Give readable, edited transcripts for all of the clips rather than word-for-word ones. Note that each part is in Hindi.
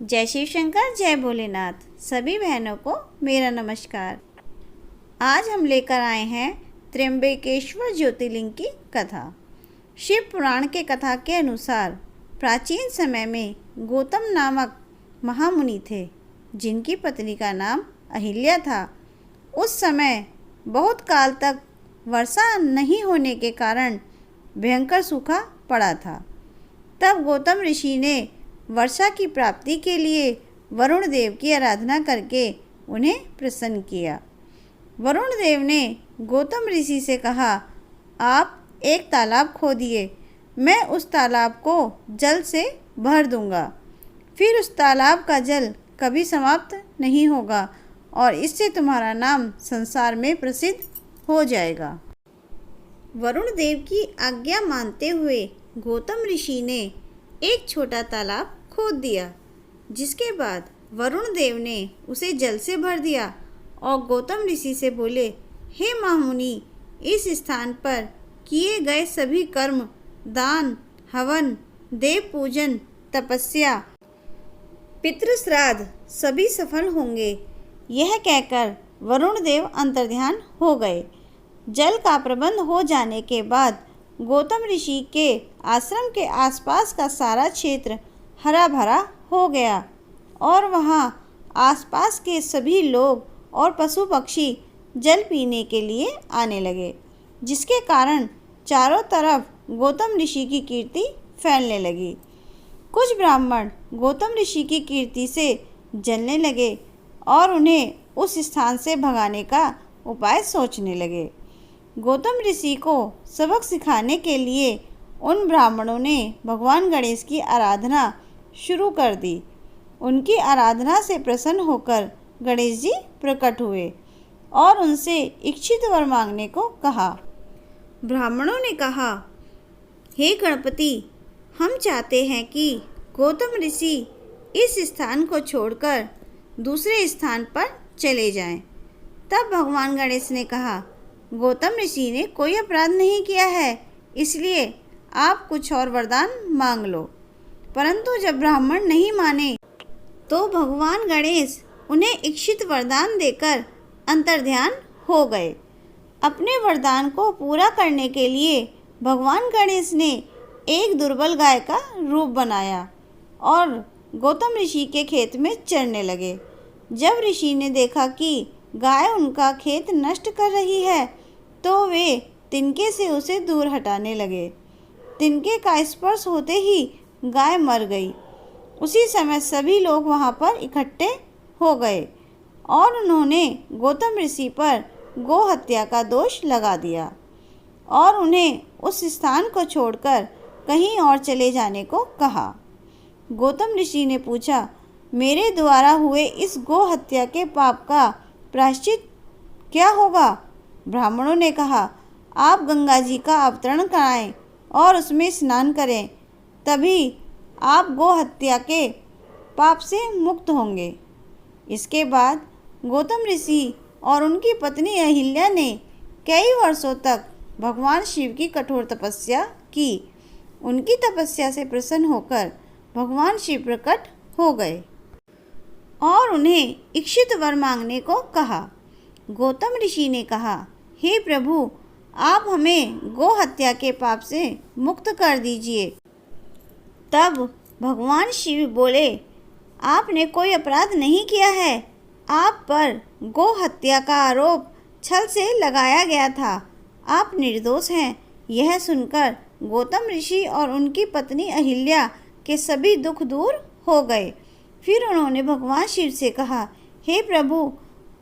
जय शिव शंकर, जय भोलेनाथ। सभी बहनों को मेरा नमस्कार। आज हम लेकर आए हैं त्र्यंबकेश्वर ज्योतिर्लिंग की कथा। शिव पुराण के कथा के अनुसार प्राचीन समय में गौतम नामक महामुनि थे, जिनकी पत्नी का नाम अहिल्या था। उस समय बहुत काल तक वर्षा नहीं होने के कारण भयंकर सूखा पड़ा था। तब गौतम ऋषि ने वर्षा की प्राप्ति के लिए वरुण देव की आराधना करके उन्हें प्रसन्न किया। वरुण देव ने गौतम ऋषि से कहा, आप एक तालाब खोदिए, मैं उस तालाब को जल से भर दूंगा। फिर उस तालाब का जल कभी समाप्त नहीं होगा और इससे तुम्हारा नाम संसार में प्रसिद्ध हो जाएगा। वरुण देव की आज्ञा मानते हुए गौतम ऋषि ने एक छोटा तालाब खोद दिया, जिसके बाद वरुण देव ने उसे जल से भर दिया और गौतम ऋषि से बोले, हे महामुनि, इस स्थान पर किए गए सभी कर्म, दान, हवन, देव पूजन, तपस्या, पितृश्राद्ध सभी सफल होंगे। यह कहकर वरुण देव अंतर्ध्यान हो गए। जल का प्रबंध हो जाने के बाद गौतम ऋषि के आश्रम के आसपास का सारा क्षेत्र हरा भरा हो गया और वहाँ आसपास के सभी लोग और पशु पक्षी जल पीने के लिए आने लगे, जिसके कारण चारों तरफ गौतम ऋषि की कीर्ति फैलने लगी। कुछ ब्राह्मण गौतम ऋषि की कीर्ति से जलने लगे और उन्हें उस स्थान से भगाने का उपाय सोचने लगे। गौतम ऋषि को सबक सिखाने के लिए उन ब्राह्मणों ने भगवान गणेश की आराधना शुरू कर दी। उनकी आराधना से प्रसन्न होकर गणेश जी प्रकट हुए और उनसे इच्छित वर मांगने को कहा। ब्राह्मणों ने कहा, हे गणपति, हम चाहते हैं कि गौतम ऋषि इस स्थान को छोड़कर दूसरे स्थान पर चले जाएं। तब भगवान गणेश ने कहा, गौतम ऋषि ने कोई अपराध नहीं किया है, इसलिए आप कुछ और वरदान मांग लो। परंतु जब ब्राह्मण नहीं माने तो भगवान गणेश उन्हें इच्छित वरदान देकर अंतर्ध्यान हो गए। अपने वरदान को पूरा करने के लिए भगवान गणेश ने एक दुर्बल गाय का रूप बनाया और गौतम ऋषि के खेत में चरने लगे। जब ऋषि ने देखा कि गाय उनका खेत नष्ट कर रही है तो वे तिनके से उसे दूर हटाने लगे। तिनके का स्पर्श होते ही गाय मर गई। उसी समय सभी लोग वहां पर इकट्ठे हो गए और उन्होंने गौतम ऋषि पर गौ हत्या का दोष लगा दिया और उन्हें उस स्थान को छोड़कर कहीं और चले जाने को कहा। गौतम ऋषि ने पूछा, मेरे द्वारा हुए इस गौ हत्या के पाप का प्रायश्चित क्या होगा? ब्राह्मणों ने कहा, आप गंगा जी का अवतरण कराएं और उसमें स्नान करें, तभी आप गौ हत्या के पाप से मुक्त होंगे। इसके बाद गौतम ऋषि और उनकी पत्नी अहिल्या ने कई वर्षों तक भगवान शिव की कठोर तपस्या की। उनकी तपस्या से प्रसन्न होकर भगवान शिव प्रकट हो गए और उन्हें इच्छित वर मांगने को कहा। गौतम ऋषि ने कहा, हे प्रभु, आप हमें गौ हत्या के पाप से मुक्त कर दीजिए। तब भगवान शिव बोले, आपने कोई अपराध नहीं किया है। आप पर गौ हत्या का आरोप छल से लगाया गया था। आप निर्दोष हैं। यह सुनकर गौतम ऋषि और उनकी पत्नी अहिल्या के सभी दुख दूर हो गए। फिर उन्होंने भगवान शिव से कहा, हे प्रभु,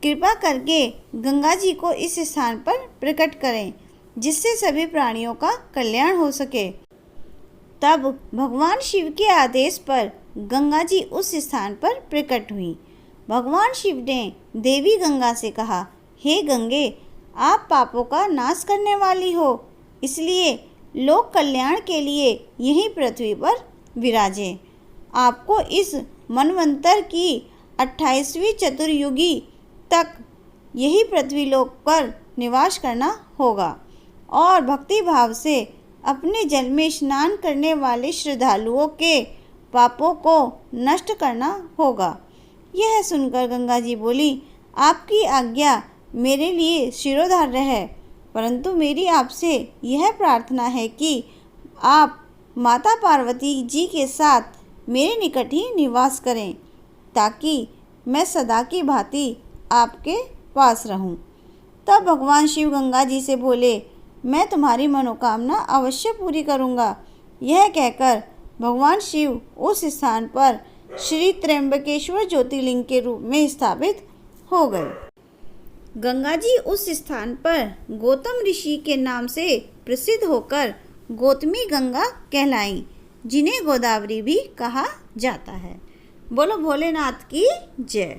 कृपा करके गंगा जी को इस स्थान पर प्रकट करें, जिससे सभी प्राणियों का कल्याण हो सके। तब भगवान शिव के आदेश पर गंगा जी उस स्थान पर प्रकट हुई। भगवान शिव ने देवी गंगा से कहा, हे गंगे, आप पापों का नाश करने वाली हो, इसलिए लोक कल्याण के लिए यहीं पृथ्वी पर विराजें। आपको इस मनवंतर की 28वीं चतुर्युगी तक यही पृथ्वी लोक पर निवास करना होगा और भक्ति भाव से अपने जल में स्नान करने वाले श्रद्धालुओं के पापों को नष्ट करना होगा। यह सुनकर गंगा जी बोली, आपकी आज्ञा मेरे लिए शिरोधार्य है, परंतु मेरी आपसे यह प्रार्थना है कि आप माता पार्वती जी के साथ मेरे निकट ही निवास करें, ताकि मैं सदा की भांति आपके पास रहूं। तब भगवान शिव गंगा जी से बोले, मैं तुम्हारी मनोकामना अवश्य पूरी करूंगा। यह कहकर भगवान शिव उस स्थान पर श्री त्र्यंबकेश्वर ज्योतिर्लिंग के रूप में स्थापित हो गए। गंगा जी उस स्थान पर गौतम ऋषि के नाम से प्रसिद्ध होकर गौतमी गंगा कहलाईं, जिन्हें गोदावरी भी कहा जाता है। बोलो भोलेनाथ की जय।